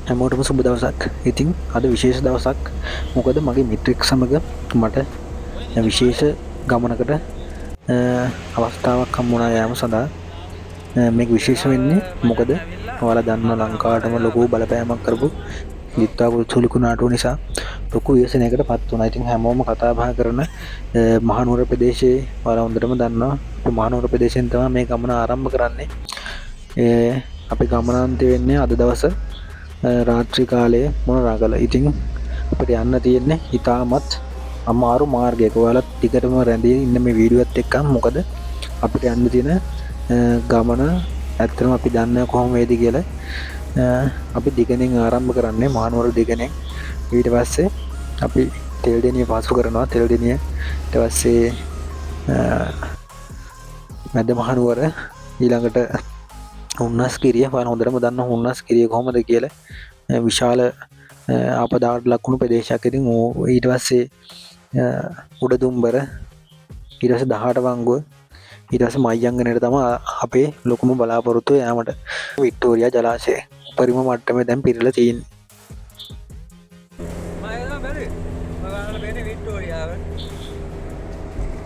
හැමෝටම සුබ දවසක්. ඉතින් අද විශේෂ දවසක්. මොකද මගේ මිත්‍රෙක් සමග මට විශේෂ ගමනකට අවස්ථාවක් හම්බුණා යාම සඳහා. මේක විශේෂ වෙන්නේ මොකද ඔයාලා දන්න ලංකාවටම ලොකු බලපෑමක් කරපු දිත්තා සුලිකු නාටුව නිසා ලොකු ව්‍යසනයකට පත් වුණා. ඉතින් හැමෝම කතා බහ කරන මහනුවර ප්‍රදේශයේ ඔයාලා හොඳටම දන්නවා. මහනුවර ප්‍රදේශයෙන් තමයි මේ ගමන ආරම්භ කරන්නේ. අපි ගමනාන්තය වෙන්නේ අද දවස රාත්‍රී කාලයේ මොනරාගල. ඉතින් අපිට යන්න තියෙන්නේ ඉතාමත් අමාරු මාර්ගයක. ඔයාලා ටිකටම රැඳී ඉන්න මේ වීඩියෝත් එක්ක. මොකද අපිට යන්න තියෙන ගමන ඇත්තටම අපි දන්නේ කොහොම වේද කියලා. අපි දිගණෙන් ආරම්භ කරන්නේ මහනුවර දිගණෙන්. ඊට පස්සේ අපි තෙල්දෙනිය පාසු කරනවා. තෙල්දෙනිය ඊට පස්සේ මැද මහනුවර ඊළඟට හුන්නස්ගිරිය. ඔයාලා හොඳටම දන්න හුන්නස්ගිරිය කොහොමද කියලා. විශාල ආපදාවට ලක්වුණු ප්‍රදේශයක්. ඉතින් ඊට පස්සේ උඩදුම්බර, ඊට පස්සේ 18 වංගුව, ඊට පස්සේ මයංගනේට තමයි අපේ ලොකුම බලාපොරොත්තුව යාමට. වික්ටෝරියා ජලාශය උපරිම මට්ටමේ දැන් පිරලා තියෙන්නේ.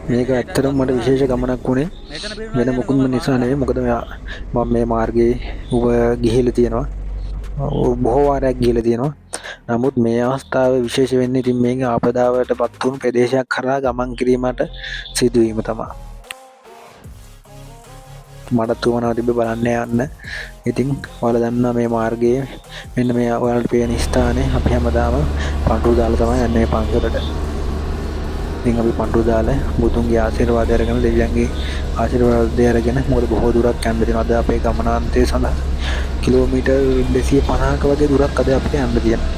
මේක ඇත්තටම මට විශේෂ ගමනක් වුණේ වෙන මොකුත්ම නිසා නෙවෙයි. මොකද මම මේ මාර්ගයේ ගිහිල්ලා තියෙනවා. බොහෝ වාරයක් ගිහිල්ලා තියෙනවා. නමුත් මේ අවස්ථාවේ විශේෂ වෙන්නේ ඉතින් මේක ආපදාවට පත් වුණු ප්‍රදේශයක් කරා ගමන් කිරීමට සිදුවීම තමයි. මට තුමනවා තිබ්බ බලන්න යන්න. ඉතින් ඔයාලා දන්නා මේ මාර්ගයේ මෙන්න මේ ඔයාලට පේන ස්ථානේ අපි හැමදාම පඳුරු දාලා තමයි යන්නේ මේ පන්සලට. ඉතින් අපි පඳුරු දාලා බුදුන්ගේ ආශිර්වාදය අරගෙන දෙවියන්ගේ ආශිර්වාදය අරගෙන මොකද බොහෝ දුරක් යන්න තියෙනවා. අද අපේ ගමනාන්තය සඳහා කිලෝමීටර් 250ක වගේ දුරක් අද අපිට යන්න තියෙනවා.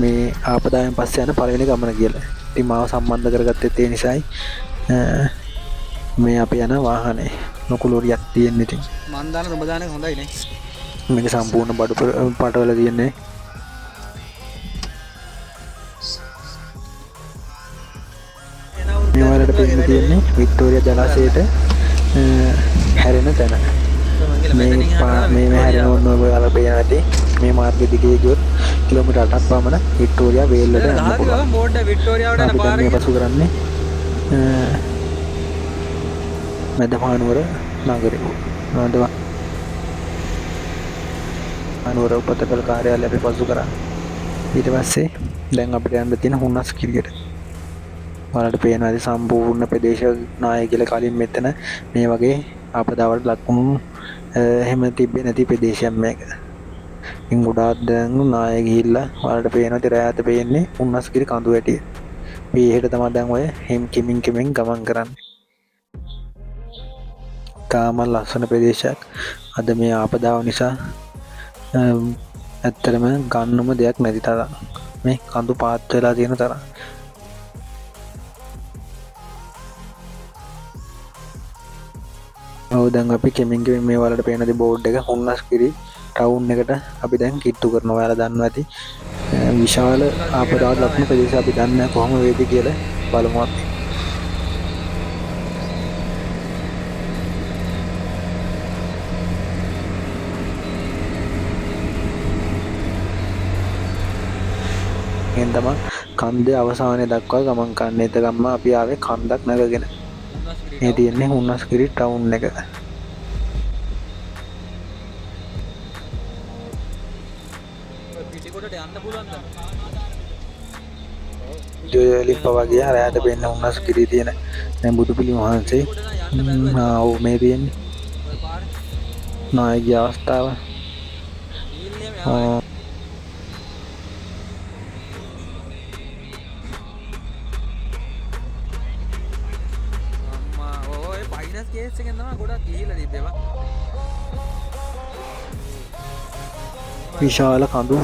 මේ ආපදායෙන් පස්සේ යන පළවෙනි ගමන කියලා. ඉතින් මාව සම්බන්ධ කරගත්තේ ඒ නිසායි මේ අපි යන වාහනේ ලොකු ලෝරියක් තියෙන. ඉතින් මන් දාන ඔබ දාන එක හොඳයි නේ. මේක සම්පූර්ණ බඩු පාටවල තියෙන්නේ. මේ වලට පෙන්න තියෙන්නේ වික්ටෝරියා ජලාශයට හැරෙන තැන. මේ හැරෙන ඕන ඔයාලා පේන ඇති. මේ මාර්ගය දිගේ ගියොත් කිලෝමීටර් 8ක් පමණ වික්ටෝරියා වේල්ලට යන්න පුළුවන්. බෝඩ් වික්ටෝරියාවට යන පාර මේ පසු කරන්නේ මැද මහනුවර නගරේ. මහනුවර උපතකල් කාර්යාලය අපි පසු කරා. ඊට පස්සේ දැන් අපිට යන්න තියෙන හුන්නස්ගිරියට. ඔයාලට පේනවා ඉතින් සම්පූර්ණ ප්‍රදේශ නායක කියලා කලින් මෙතන මේ වගේ ආපදාවට ලක්වුණු එහෙම තිබෙන්නේ නැති ප්‍රදේශයක් මේක. ඉතින් ගොඩාක් දැන් නාය ගිහිල්ලා ඔයාලට පේනවා ඉතින් රැයට පේන්නේ හුන්නස්ගිරි කඳු වැටිය. මේ එහෙට තමයි දැන් ඔය හිම් කිමින් ගමන් කරන්නේ. තාම ලස්සන ප්‍රදේශයක්. අද මේ ආපදාව නිසා ඇත්තටම ගන්නම දෙයක් නැති තරම් මේ කඳු පාත් වෙලා තියෙන තරම්. දැන් අපි කෙමින් මේ වලට පේන දේ බෝඩ් එක හුන්නස්ගිරි ටවුන් එකට අපි දැන් කිට්ටු කරනවා. ඔයාලා දන්නවා ඇති විශාල ආපදාවට ලක්වුණු ප්‍රදේශ අපි දන්නේ කොහොම වේද කියලා බලමු අපි. එන් තමයි කන්දේ අවසානයේ දක්වා ගමන් කරන්න. එතකම්ම අපි ආවේ කන්දක් නැගගෙන. මේ තියෙන්නේ හුන්නස්ගිරි ටවුන් එක. පිටිකොටට යන්න පුළුවන්ද? ජොයලිප්ප වගේ රැයට පෙන්න හුන්නස්ගිරි තියෙන දැන් බුදු පිළිම වහන්සේ ඔව් මේ තියෙන්නේ නායක අවස්ථාව. කේස් එකෙන් තමයි ගොඩක් ගිහිල්ලා තිබ්බේවා. විශාල කඳු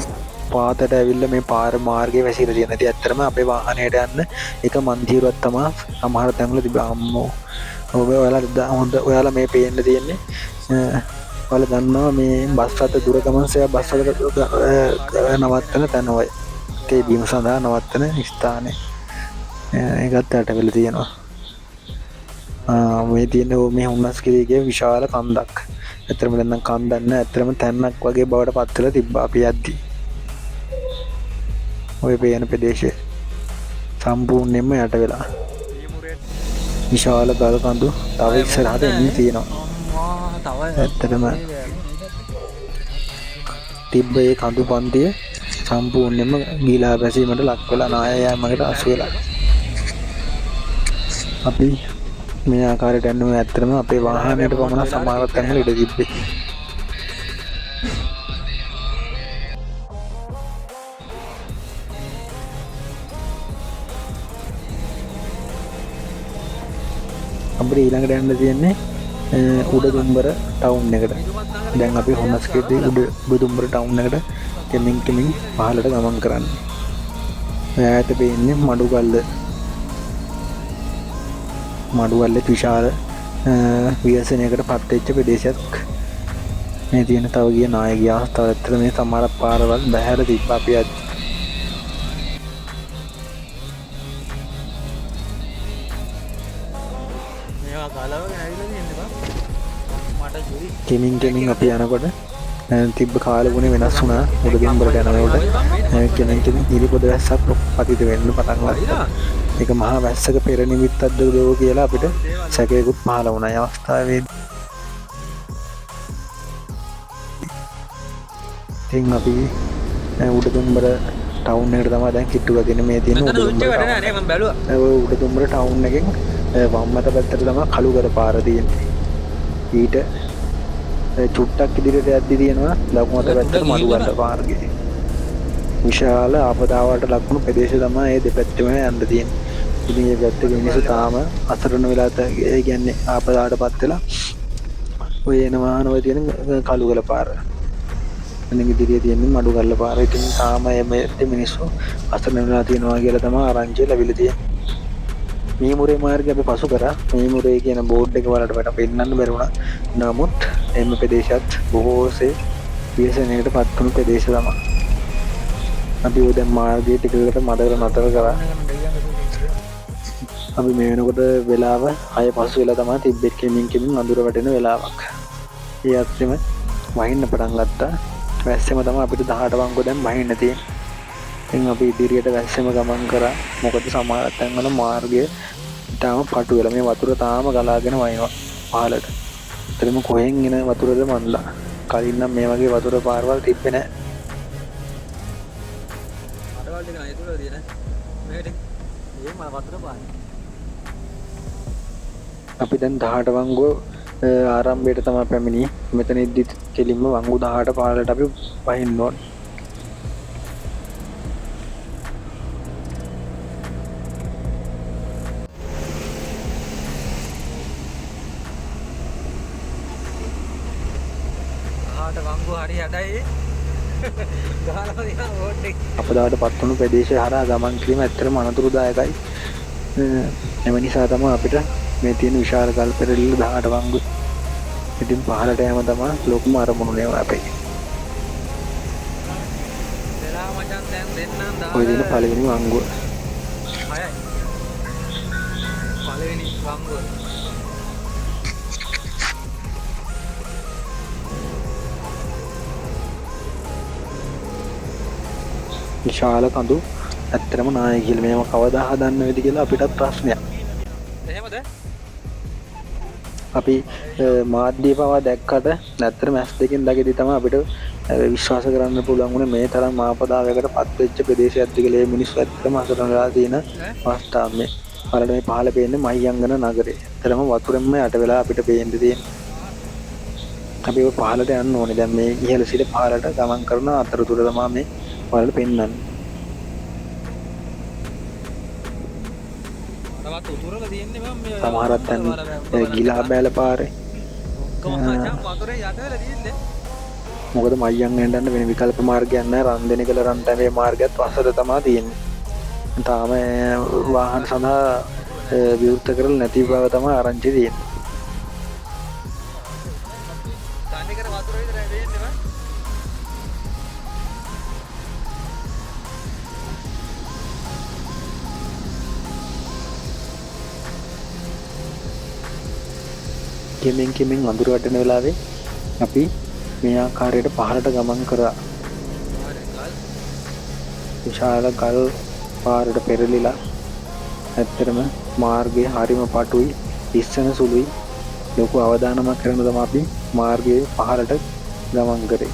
පාතට ඇවිල්ලා මේ පාර මාර්ගයේ වැසිලා තියෙන. ඉතින් ඇත්තටම අපේ වාහනයට යන්න එක මන්තිරුවක් තමයි සමහර තැන්වල තිබ්බා. අම්මෝ ඔයාලා මේ පේන්න තියෙන්නේ ඔයාලා දන්නවා මේ බස් රථ දුර ගමන් සේවා බස් රථ නවත්තන තැන ඔය. ඒ බීම සඳහා නවත්තන ස්ථානේ. ඒකත් යට වෙලා තියෙනවා. මේ තියෙන මේ හුන්නස්ගිරියගේ විශාල කන්දක්. ඇත්තටම දැන් නම් කන්දක් නෑ, ඇත්තටම තැන්නක් වගේ බවට පත් වෙලා තිබ්බා අපි යද්දි. ඔය පේන ප්‍රදේශය සම්පූර්ණයෙන්ම යට වෙලා. විශාල ගල් කඳු තව ඉස්සරහට එන්න තියෙනවා. ඇත්තටම තිබ්බ ඒ කඳු පන්තිය සම්පූර්ණයෙන්ම ගිලා බැසීමට ලක් වෙලා නාය යෑමකට අසු වෙලා. අපි මේ ආකාරයට යන්නේ ඇත්තටම අපේ වාහනයට පමණ සමාවක් තැන්වල ඉඩ තිබ්බේ. අපිට ඊළඟට යන්න තියෙන්නේ උඩදුම්බර ටවුන් එකට. දැන් අපි හොන්නස්ගිරියේ උඩදුම්බර ටවුන් එකට කෙමින් පහළට ගමන් කරන්නේ. ඈත පේන්නේ මඩුගල්ලේ විශාල ව්‍යසනයකට පත් වෙච්ච ප්‍රදේශයක් මේ තියෙන. තව ගිය නායකී අවස්ථාව ඇත්තට මේ සමහර පාරවල් බැහැර තිබ්බා අපි අද. මේවා ගලවගෙන ඇවිල්ලා තියෙන්නේ බං. මට ජොලි. කෙමින් අපි යනකොට තිබ්බ කාලගුණය වෙනස් වුණා. උඩදුම්බරට යනකොට කෙමින් ඉරිපොද වැස්සක් පතිත වෙන්න පටන් ගත්තා. ඒක මහා වැස්සක පෙර නිමිත්තක්ද දෝ කියලා අපිට සැකයකුත් පහළ වුණා ඒ අවස්ථාවේදී. ඉතින් අපි උඩදුම්බර ටවුන් එකට තමයි දැන් කිට්ටුව දෙන මේ තියෙන උඩදුම්බර ටවුන් එකෙන් වම් අත පැත්තට තමයි කළුගර පාර තියෙන්නේ. ඊට චුට්ටක් ඉදිරියට යද්දි තියෙනවා ලකුණු අත පැත්තට මඩුගල්ල පාරගේ. විශාල ආපදාවලට ලක්ුණු ප්‍රදේශ තමයි මේ දෙපැත්තම යන්න තියෙන්නේ. ඉතින් මේ පැත්තේ මිනිස්සු තාම අසරණ වෙලා කියන්නේ ආපදාවටපත් වෙලා ඔය එන වාහන වල තියෙන කළුගල පාර. අනිත් ඉදිරියේ තියෙන මඩුගල්ල පාර. ඉතින් තාම මේ මිනිස්සු අසරණ වෙලා තියෙනවා කියලා තමයි ආරංචිය ලැබිලා තියෙන්නේ. මීමුරේ මාර්ගය අපි පසු කරා. මීමුරේ කියන බෝඩ් එක වලට මට පෙන්වන්න බැරුණා. නමුත් එම ප්‍රදේශات බොහෝසේ විශේෂණයකට පත් වුණු ප්‍රදේශ තමයි. අපි දැන් මාර්ගයේ ටිකකට මඩකට නතර කරා. අපි මේ වෙනකොට වෙලාව 6 පසු වෙලා තමයි තිබ්බෙත් කෙමින් අඳුර වැටෙන වෙලාවක්. ඒ අත්‍යෙම වහින්න පටන් ගත්තා. වැස්සෙම තමයි අපිට 18 වංගුව දැන් වහින්න තියෙන්නේ. ඉතින් අපි ඉදිරියට වැස්සෙම ගමන් කරා. මොකද සමහර තැන්වල මාර්ගය තාම පටු වෙලා මේ වතුර තාම ගලාගෙන වහිනවා පහළට. ඒතරම කොහෙන් එන වතුරද මන්ලා. කලින් නම් මේ වගේ වතුර පාරවල් තිබ්බේ නැහැ. අරවල් ටික නේද තුල තියෙන. මේකට මේ වතුර පාන්නේ. අපි දැන් 18 වංගුව ආරම්භයට තමයි පැමිණියේ. මෙතනදී කෙලින්ම වංගු 18 පාරට අපි වහින්න ඕන. වංගු හරි හැඩයි ගහලා තියෙන බෝඩ් එක. අපදාටපත් වුණු ප්‍රදේශය හරහා ගමන් කිරීම ඇත්තටම අනතුරුදායකයි. එම නිසා තමයි අපිට මේ තියෙන විශාල ගල් පෙරළිල්ල 18 වංගු. ඉතින් පහළට යෑම තමයි ලොකුම අරමුණ නේ අපේ. වෙලා මචං දැන් දෙන්නම් 10. ඔය දින පළවෙනි වංගුව. 6යි. පළවෙනි වංගුව. විශාල කඳු ඇත්තටම නාය කියලා මේව කවදා හදන්න වෙයිද කියලා අපිටත් ප්‍රශ්නයක්. එහෙමද? අපි මාධ්‍ය පවා දැක්කට ඇත්තටම ඇස් දෙකෙන් දැකදී තමයි අපිට විශ්වාස කරන්න පුළුවන් වුණේ මේ තරම් ආපදාවකට පත් වෙච්ච ප්‍රදේශයක්ද කියලා. මේ මිනිස්සු ඇත්තටම අසරණ වෙලා තියෙන අවස්ථාව මේ. බලන්න මේ පහළ පේන්නේ මහියංගන නගරේ. ඇත්තටම වතුරෙන්ම යට වෙලා අපිට පේන්න තියෙන්නේ. අපි ඔය පහළට යන්න ඕනේ. දැන් මේ ඉහළ සිට පහළට ගමන් කරන අතරතුර තමයි මේ වලට පෙන්වන්නේ. තවත් උතුරල තියෙන්නේ මම මේ සමහරක් තැන් ගිලා බෑල පාරේ. ඔක්කොම මචං වතුරේ යට වෙලා තියෙන්නේ. මොකද මයියන් යන්න වෙන විකල්ප මාර්ගයක් නැහැ. රන්දෙනකල රන්ටැවේ මාර්ගයත් වසර තමයි තියෙන්නේ. තාම වාහන සඳහා විවෘත කරලා නැති බව තමයි ආරංචි තියෙන්නේ. තන්නේ කර වතුර විතරයි වෙන්නේ මම. කෙමෙන් අඳුර වැටෙන වෙලාවේ අපි මේ ආකාරයට පහළට ගමන් කරා. විශාල ගල් පාරට පෙරලිලා ඇත්තටම මාර්ගයේ හරිම පටුයි, ඉස්සන සුළුයි. ලොකු අවධානමක් කරන තමයි අපි මාර්ගයේ පහළට ගමන් කරේ.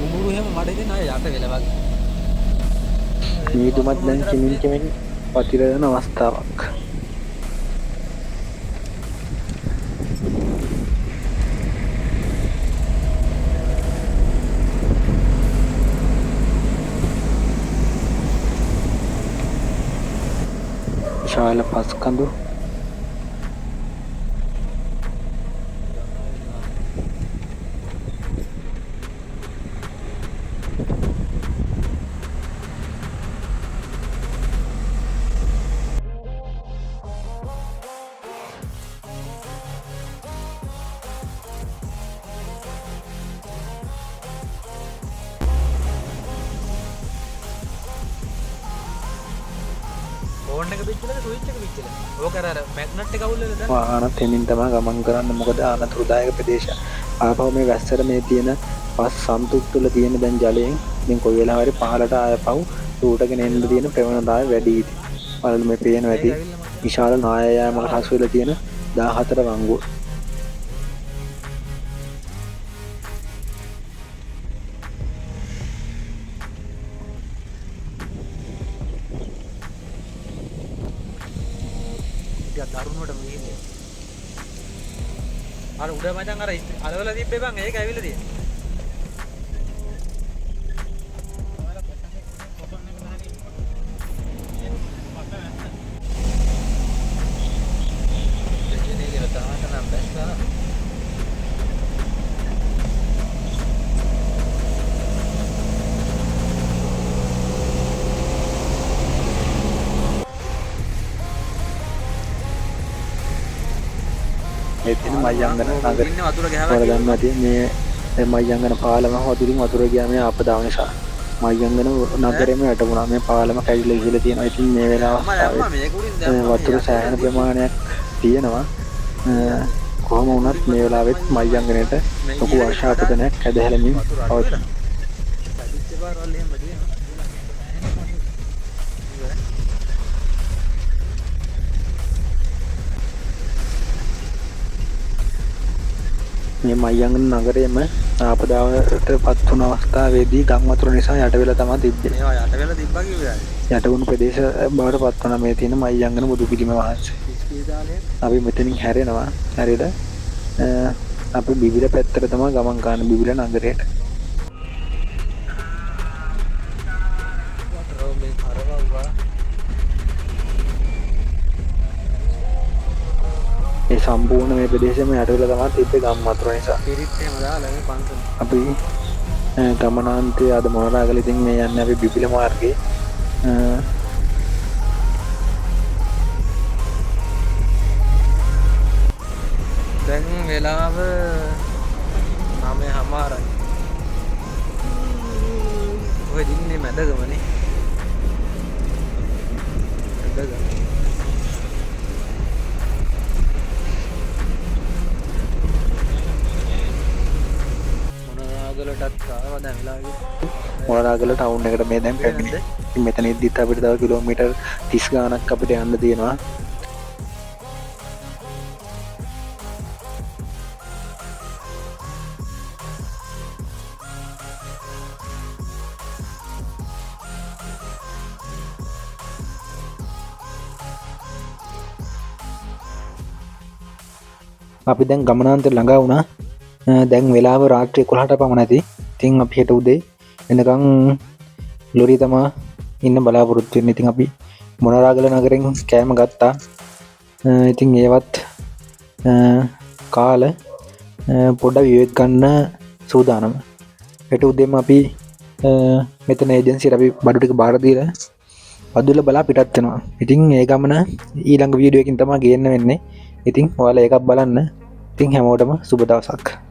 උඹුරු එහෙම මඩ ඉතින් ආය යට වෙලා වගේ. මීදුමත් දැන් කෙමෙන් පතිර යන අවස්ථාවක්. විශාල පස්කඳු ෆෝන් එක පිච්චිලාද ස්විච් එක පිච්චිලාද? ඕක අර මැග්නට් එක අවුල් වෙලා දැන්. වාහන තෙමින් තමයි ගමන් කරන්න. මොකද අනතුරුදායක ප්‍රදේශ. ආපහු මේ වැස්සට මේ තියෙන පස් සම්තුක් තුළ තියෙන දැන් ජලයෙන් දැන් කොයි වෙලාව හරි පහළට ආයපහු රූටගෙන එන්න තියෙන ප්‍රවණතාවය වැඩි ඉති. බලන්න මේ පේන වැඩි විශාල නායයාමකට හසු වෙලා තියෙන 14 වංගුව. දරුණුවට මෙහෙන්නේ. අර උඩ මචං අර අලවල තිබ්බේ බං ඒක ඇවිල්ලා තියෙන්නේ. දෙන්නේ කියලා තාට නම් බැස්සා. මේ තියෙන මයංගන නගර ඉන්නේ වතුර ගහලා වල ගන්නවා තියෙන මේ මයංගන පාලම වතුරින් වතුර ගියා මේ ආපදාව නිසා මයංගන නගරෙම වැටුණා. මේ පාලම කැඩිලා ගිහලා තියෙනවා. ඉතින් මේ වෙලාව වතුර සෑහෙන ප්‍රමාණයක් තියෙනවා. කොහොම වුණත් මේ වෙලාවෙත් මයංගනට ලොකු වර්ෂාපතනයක් ඇදහැලමින් පවතිනවා. මේ මයංගන නගරයේම ආපදාවට පත් වුණ අවස්ථාවේදී ගම් වතුර නිසා යට වෙලා තමයි තිබ්බේ. මේවා යට වෙලා තිබ්බා කිව්වා. යට වුණු ප්‍රදේශ බවට පත් වුණා මේ තියෙන මයංගන බුදු පිළිම වහන්සේ. අපි මෙතනින් හැරෙනවා. හැරිලා අපි බිබිල පැත්තට තමයි ගමන් කරන්නේ, බිබිල නගරයට. ඒ සම්පූර්ණ මේ ප්‍රදේශෙම යට වෙලා තමයි තිබ්බේ ගම් වතුර නිසා. පිරිත් එහෙම දාලා මේ පන්සල. අපි ගමනාන්තයේ අද මොනරාගල ඉතින් මේ යන්නේ අපි බිබිල මාර්ගේ. දැන් වෙලාව 9:00යි. ඔය දින්නේ මැදගමනේ. මැදගම. මොනරාගලටත් ආවා දැන් වෙලාවේ. මොනරාගල ටවුන් එකට මේ දැන් පැමිණෙන්නේ. ඉතින් මෙතන ඉද්දිත් අපිට තව කිලෝමීටර් 30 ගාණක් අපිට යන්න තියෙනවා. අපි දැන් ගමනාන්තයට ළඟා වුණා. දැන් වෙලාව රාත්‍රී 11ට පමණ ඇති. ඉතින් අපි හෙට උදේ එනකන් ලොරි තමා ඉන්න බලාපොරොත්තු වෙන්නේ. ඉතින් අපි මොනරාගල නගරෙන් කෑම ගත්තා. ඉතින් ඒවත් කාල පොඩ්ඩක් විවේක ගන්න සූදානම. හෙට උදේම අපි මෙතන ඒජන්සියට අපි බඩු ටික බාර දීලා බදුල්ල බලා පිටත් වෙනවා. ඉතින් ඒ ගමන ඊළඟ වීඩියෝ එකකින් තමයි ගේන්න වෙන්නේ. ඉතින් ඔයාල ඒකක් බලන්න. ඉතින් හැමෝටම සුබ දවසක්.